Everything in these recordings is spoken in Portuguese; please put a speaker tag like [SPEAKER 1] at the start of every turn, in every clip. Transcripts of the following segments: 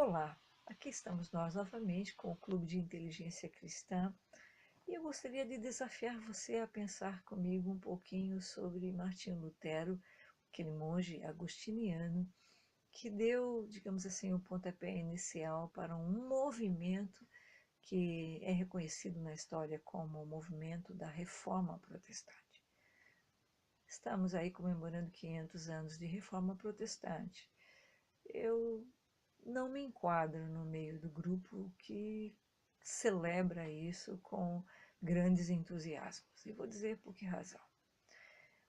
[SPEAKER 1] Olá, aqui estamos nós novamente com o Clube de Inteligência Cristã e eu gostaria de desafiar você a pensar comigo um pouquinho sobre Martinho Lutero, aquele monge agostiniano que deu, digamos assim, o pontapé inicial para um movimento que é reconhecido na história como o movimento da Reforma Protestante. Estamos aí comemorando 500 anos de Reforma Protestante. Eu não me enquadro no meio do grupo que celebra isso com grandes entusiasmos. E vou dizer por que razão.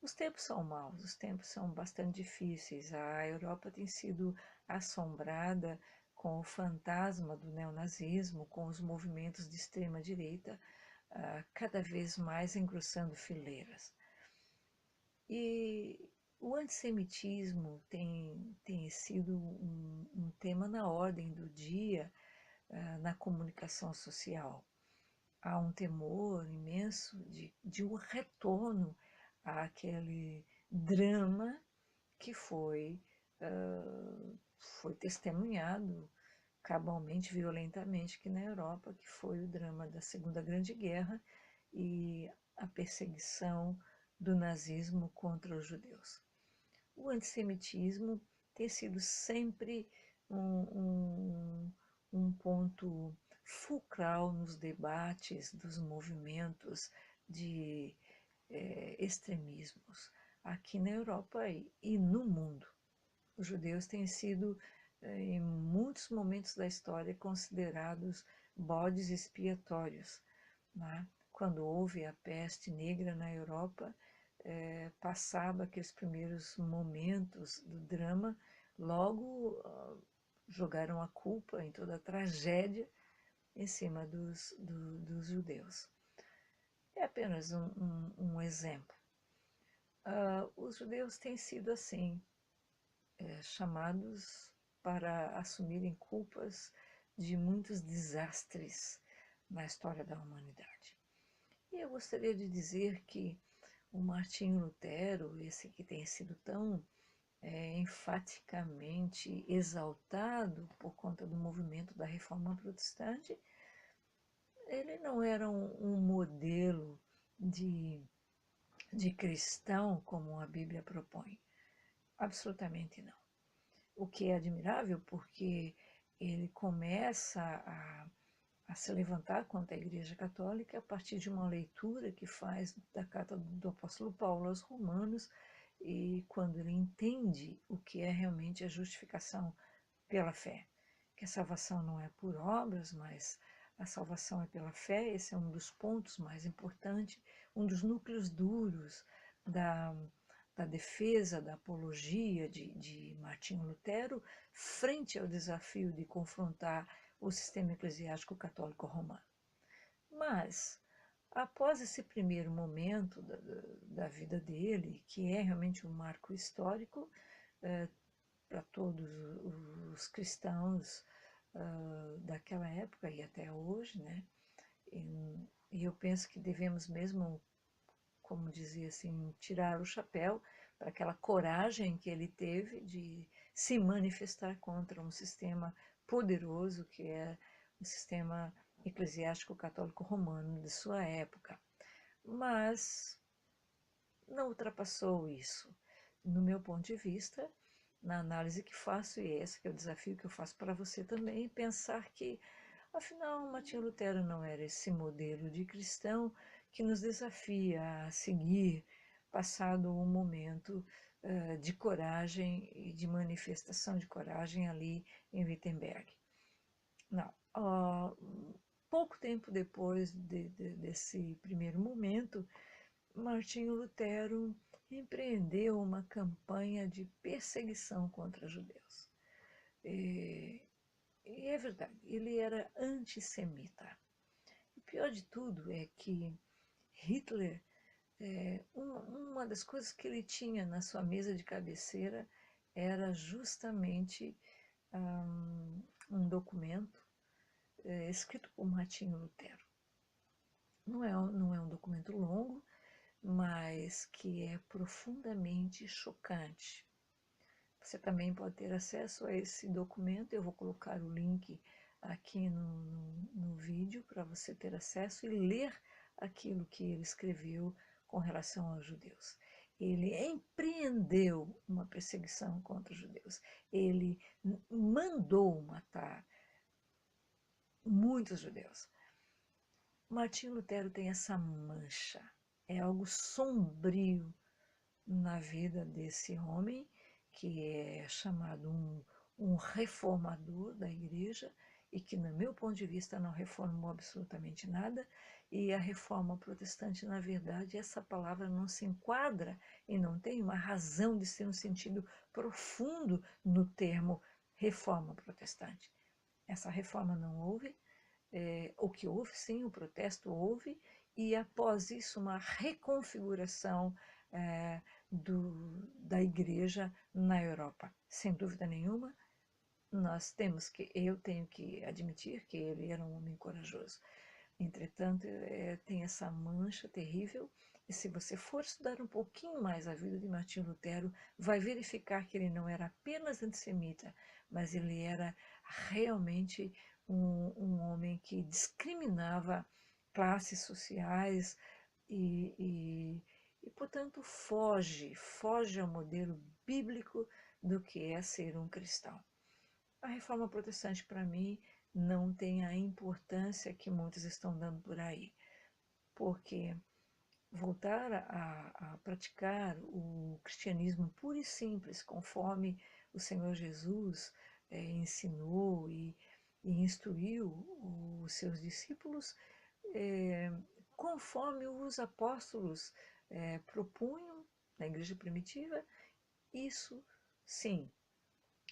[SPEAKER 1] Os tempos são maus, os tempos são bastante difíceis. A Europa tem sido assombrada com o fantasma do neonazismo, com os movimentos de extrema-direita cada vez mais engrossando fileiras. E o antissemitismo tem sido um tema na ordem do dia na comunicação social. Há um temor imenso de um retorno àquele drama que foi testemunhado cabalmente, violentamente aqui na Europa, que foi o drama da Segunda Grande Guerra e a perseguição do nazismo contra os judeus. O antissemitismo tem sido sempre um ponto fulcral nos debates dos movimentos de extremismos aqui na Europa e no mundo. Os judeus têm sido, em muitos momentos da história, considerados bodes expiatórios. Né? Quando houve a peste negra na Europa, passava aqueles primeiros momentos do drama, logo jogaram a culpa em toda a tragédia em cima dos judeus. É apenas um exemplo. Os judeus têm sido assim, chamados para assumirem culpas de muitos desastres na história da humanidade. E eu gostaria de dizer que o Martinho Lutero, esse que tem sido tão enfaticamente exaltado por conta do movimento da Reforma Protestante, ele não era um modelo de cristão como a Bíblia propõe. Absolutamente não. O que é admirável porque ele começa a se levantar contra a Igreja Católica a partir de uma leitura que faz da carta do apóstolo Paulo aos Romanos, e quando ele entende o que é realmente a justificação pela fé, que a salvação não é por obras, mas a salvação é pela fé. Esse é um dos pontos mais importantes, um dos núcleos duros da defesa, da apologia de Martinho Lutero, frente ao desafio de confrontar o sistema eclesiástico católico romano. Mas, após esse primeiro momento da vida dele, que é realmente um marco histórico para todos os cristãos daquela época e até hoje, né? E eu penso que devemos mesmo, como dizia assim, tirar o chapéu para aquela coragem que ele teve de se manifestar contra um sistema poderoso que é o sistema eclesiástico católico romano de sua época. Mas não ultrapassou isso. No meu ponto de vista, na análise que faço, e esse que é o desafio que eu faço para você também, pensar que, afinal, Martinho Lutero não era esse modelo de cristão que nos desafia a seguir, passado um momento de coragem e de manifestação de coragem ali em Wittenberg. Não. Pouco tempo depois desse primeiro momento, Martinho Lutero empreendeu uma campanha de perseguição contra judeus. E é verdade, ele era antissemita. O pior de tudo é que Hitler, uma das coisas que ele tinha na sua mesa de cabeceira era justamente um documento escrito por Martinho Lutero. Não é um documento longo, mas que é profundamente chocante. Você também pode ter acesso a esse documento. Eu vou colocar o link aqui no vídeo para você ter acesso e ler aquilo que ele escreveu com relação aos judeus. Ele empreendeu uma perseguição contra os judeus. Ele mandou matar muitos judeus. Martinho Lutero tem essa mancha. É algo sombrio na vida desse homem, que é chamado um reformador da igreja, e que, no meu ponto de vista, não reformou absolutamente nada. E a reforma protestante, na verdade, essa palavra não se enquadra e não tem uma razão de ser um sentido profundo no termo reforma protestante. Essa reforma não houve. O que houve, sim, o protesto houve, e após isso uma reconfiguração da igreja na Europa. Sem dúvida nenhuma, eu tenho que admitir que ele era um homem corajoso. Entretanto, tem essa mancha terrível, e se você for estudar um pouquinho mais a vida de Martinho Lutero, vai verificar que ele não era apenas antissemita, mas ele era realmente um homem que discriminava classes sociais e, portanto, foge ao modelo bíblico do que é ser um cristão. A reforma protestante, para mim, não tem a importância que muitos estão dando por aí, porque voltar a praticar o cristianismo puro e simples, conforme o Senhor Jesus ensinou e instruiu os seus discípulos, conforme os apóstolos propunham na igreja primitiva, isso sim,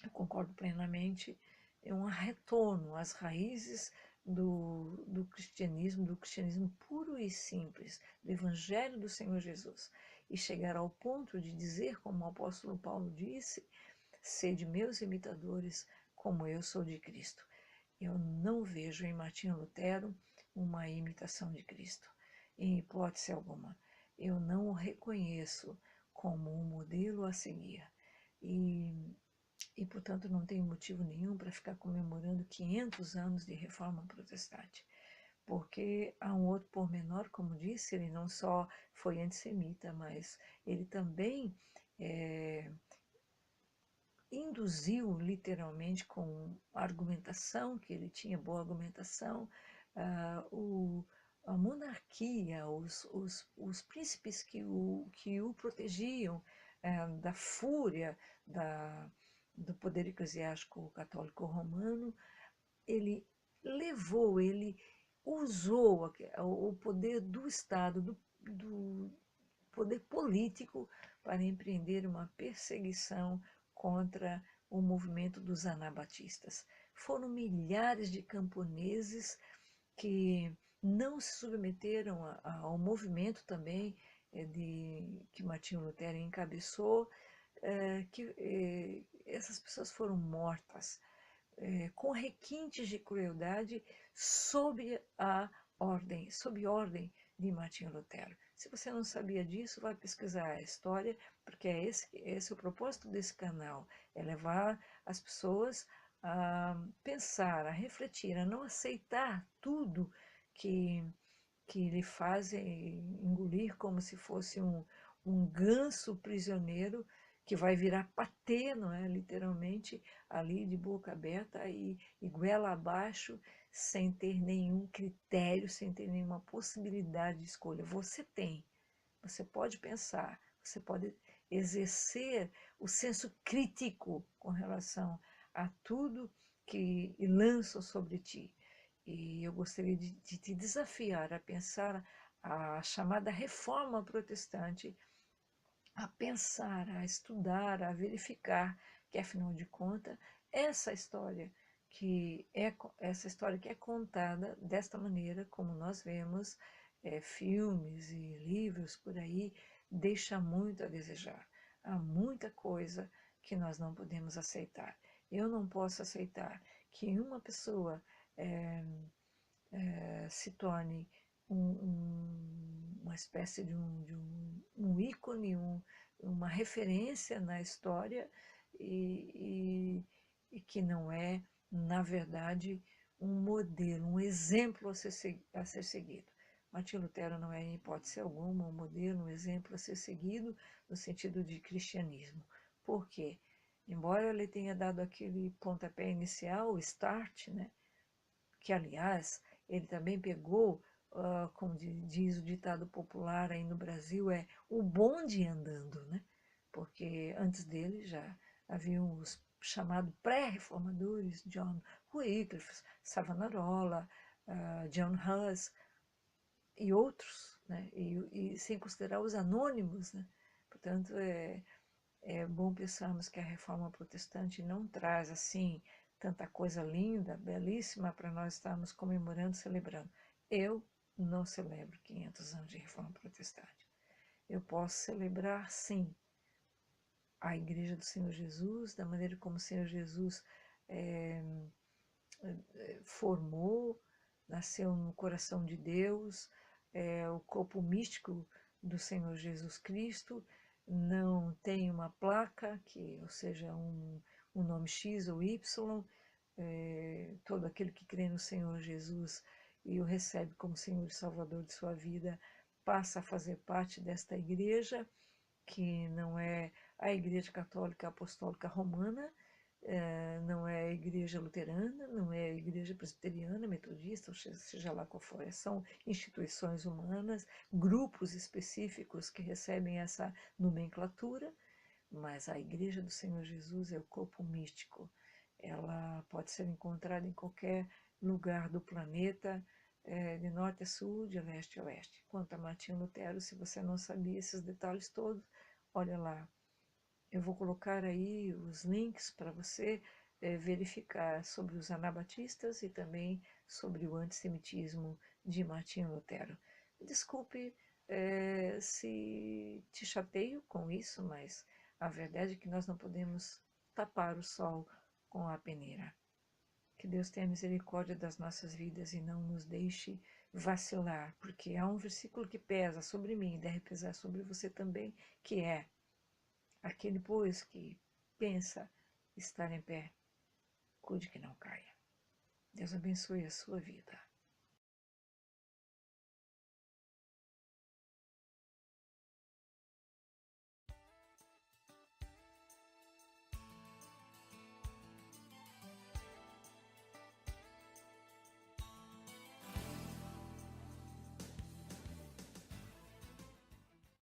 [SPEAKER 1] eu concordo plenamente, é um retorno às raízes do cristianismo puro e simples, do Evangelho do Senhor Jesus, e chegar ao ponto de dizer, como o apóstolo Paulo disse, sede meus imitadores, como eu sou de Cristo. Eu não vejo em Martinho Lutero uma imitação de Cristo, em hipótese alguma. Eu não o reconheço como um modelo a seguir. E, portanto, não tenho motivo nenhum para ficar comemorando 500 anos de reforma protestante. Porque há um outro pormenor, como disse, ele não só foi antissemita, mas ele também induziu literalmente com argumentação, que ele tinha boa argumentação, a monarquia, os príncipes que o protegiam da fúria do poder eclesiástico católico romano. Ele ele usou o poder do Estado, do poder político, para empreender uma perseguição contra o movimento dos anabatistas. Foram milhares de camponeses que não se submeteram ao movimento também que Martinho Lutero encabeçou, que essas pessoas foram mortas com requintes de crueldade sob ordem de Martinho Lutero. Se você não sabia disso, vai pesquisar a história, porque esse é o propósito desse canal, é levar as pessoas a pensar, a refletir, a não aceitar tudo que lhe fazem engolir como se fosse um ganso prisioneiro que vai virar patê, não é? Literalmente, ali de boca aberta e goela abaixo, sem ter nenhum critério, sem ter nenhuma possibilidade de escolha. Você tem, você pode pensar, você pode exercer o senso crítico com relação a tudo que lançam sobre ti. E eu gostaria de te desafiar a pensar a chamada reforma protestante, a pensar, a estudar, a verificar que, afinal de contas, essa história essa história que é contada desta maneira, como nós vemos filmes e livros por aí, deixa muito a desejar. Há muita coisa que nós não podemos aceitar. Eu não posso aceitar que uma pessoa se torne uma espécie de um ícone, uma referência na história, e que não é, na verdade, um modelo, um exemplo a ser seguido. Martinho Lutero não é, em hipótese alguma, um modelo, um exemplo a ser seguido no sentido de cristianismo. Por quê? Embora ele tenha dado aquele pontapé inicial, o start, né? Que, aliás, ele também pegou, como diz o ditado popular aí no Brasil, é o bonde andando, né? Porque antes dele já haviam os chamados pré-reformadores, John Wycliffe, Savonarola, John Huss e outros, né? E sem considerar os anônimos, né? Portanto, é bom pensarmos que a reforma protestante não traz assim tanta coisa linda, belíssima para nós estarmos comemorando, celebrando. Eu não celebro 500 anos de reforma protestante. Eu posso celebrar, sim, a Igreja do Senhor Jesus, da maneira como o Senhor Jesus é, formou, nasceu no coração de Deus, o corpo místico do Senhor Jesus Cristo, não tem uma placa, ou seja, um nome X ou Y, todo aquele que crê no Senhor Jesus e o recebe como Senhor e Salvador de sua vida, passa a fazer parte desta igreja, que não é a Igreja Católica Apostólica Romana, não é a Igreja Luterana, não é a Igreja Presbiteriana, Metodista, ou seja lá qual for, são instituições humanas, grupos específicos que recebem essa nomenclatura, mas a Igreja do Senhor Jesus é o corpo místico. Ela pode ser encontrada em qualquer lugar do planeta, de norte a sul, de leste a oeste. Quanto a Martinho Lutero, se você não sabia esses detalhes todos, olha lá. Eu vou colocar aí os links para você verificar sobre os anabatistas e também sobre o antissemitismo de Martinho Lutero. Desculpe se te chateio com isso, mas a verdade é que nós não podemos tapar o sol com a peneira. Que Deus tenha misericórdia das nossas vidas e não nos deixe vacilar, porque há um versículo que pesa sobre mim e deve pesar sobre você também, que é: aquele, pois, que pensa estar em pé, cuide que não caia. Deus abençoe a sua vida.